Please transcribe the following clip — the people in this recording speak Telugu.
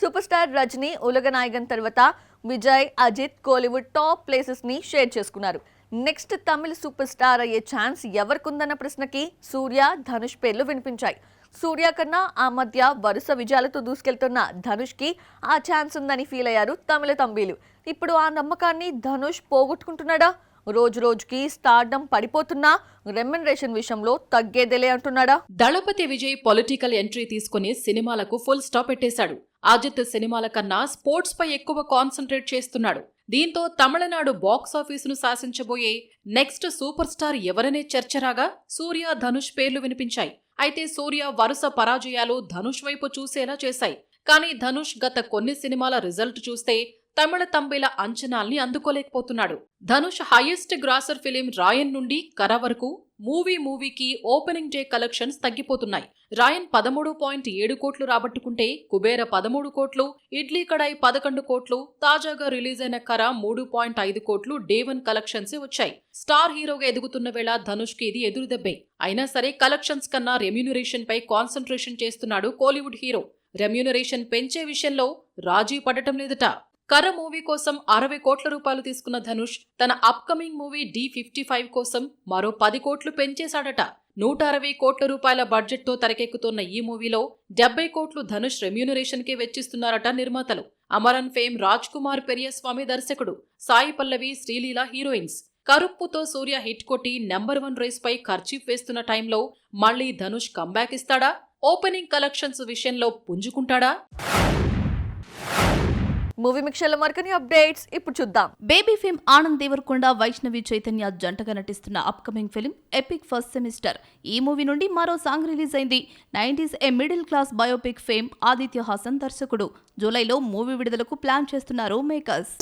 సూపర్ స్టార్ రజనీ ఉలగనాయగన్ తర్వాత విజయ్, అజిత్ కోలీవుడ్ టాప్ ప్లేసెస్ ని షేర్ చేసుకున్నారు. నెక్స్ట్ తమిళ సూపర్ స్టార్ అయ్యే ఛాన్స్ ఎవరికుందన్న ప్రశ్నకి సూర్య, ధనుష్ పేర్లు వినిపించాయి. సూర్య కన్నా ఆ మధ్య వరుస విజయాలతో దూసుకెళ్తున్న ధనుష్ కి ఆ ఛాన్స్ ఉందని ఫీల్ అయ్యారు తమిళ తంబీలు. ఇప్పుడు ఆ నమ్మకాన్ని ధనుష్ పోగొట్టుకుంటున్నాడా? రోజు రోజుకి స్టార్డమ్ పడిపోతున్నా రెమ్యునరేషన్ విషయంలో తగ్గేదేలే అంటున్నాడా? దళపతి విజయ్ పొలిటికల్ ఎంట్రీ తీసుకుని సినిమాలకు ఫుల్ స్టాప్ పెట్టేశాడు. అజిత్ సినిమాల కన్నా స్పోర్ట్స్ పై ఎక్కువ కాన్సంట్రేట్ చేస్తున్నాడు. దీంతో తమిళనాడు బాక్సాఫీసును శాసించబోయే నెక్స్ట్ సూపర్ స్టార్ ఎవరనే చర్చ రాగా సూర్య, ధనుష్ పేర్లు వినిపించాయి. అయితే సూర్య వరుస పరాజయాలు ధనుష్ వైపు చూసేలా చేశాయి. కానీ ధనుష్ గత కొన్ని సినిమాల రిజల్ట్ చూస్తే తమిళ తంబిల అంచనాల్ని అందుకోలేకపోతున్నాడు. ధనుష్ హైయెస్ట్ గ్రాసర్ ఫిలిం రాయన్ నుండి కర వరకు మూవీకి ఓపెనింగ్ డే కలెక్షన్స్ తగ్గిపోతున్నాయి. రాయన్ 13.7 కోట్లు రాబట్టుకుంటే కుబేర 13 కోట్లు, ఇడ్లీ కడాయి 11 కోట్లు, తాజాగా రిలీజ్ అయిన కర 3.5 కోట్లు డే 1 కలెక్షన్స్ వచ్చాయి. స్టార్ హీరోగా ఎదుగుతున్న వేళ ధనుష్ కి ఇది ఎదురుదెబ్బే. అయినా సరే కలెక్షన్స్ కన్నా రెమ్యూనరేషన్ పై కాన్సంట్రేషన్ చేస్తున్నాడు కోలీవుడ్ హీరో. రెమ్యూనరేషన్ పెంచే విషయంలో రాజీ పడటం లేదట. కర మూవీ కోసం 60 కోట్ల రూపాయలు తీసుకున్న ధనుష్ తన అప్కమింగ్ మూవీ D55 కోసం మరో 10 కోట్లు పెంచేశాడట. 160 కోట్ల రూపాయల బడ్జెట్ తో తెరకెక్కుతున్న ఈ మూవీలో 70 కోట్లు ధనుష్ రెమ్యూనరేషన్ కి వెచ్చిస్తున్నారట నిర్మాతలు. అమరన్ ఫేమ్ రాజ్ కుమార్ పెరియస్వామి దర్శకుడు, సాయి పల్లవి, శ్రీలీల హీరోయిన్స్. కరుప్పుతో సూర్య హిట్ కొట్టి నెంబర్ 1 రేస్ పై ఖర్చీఫ్ వేస్తున్న టైంలో మళ్లీ ధనుష్ కంబ్యాక్ ఇస్తాడా? ఓపెనింగ్ కలెక్షన్స్ విషయంలో పుంజుకుంటాడా? మూవీ మిక్చర్ల మరికొన్ని అప్డేట్స్ ఇప్పుడు చూద్దాం. బేబీ ఫేమ్ ఆనంద్ దేవరకొండ, వైష్ణవి చైతన్య జంటగా నటిస్తున్న upcoming film Epic First Semester. ఈ మూవీ నుండి మరో సాంగ్ రిలీజ్ అయింది. 90s A Middle Class Biopic fame Aditya Hasan దర్శకుడు. జూలైలో మూవీ విడుదలకు ప్లాన్ చేస్తున్నారు మేకర్స్.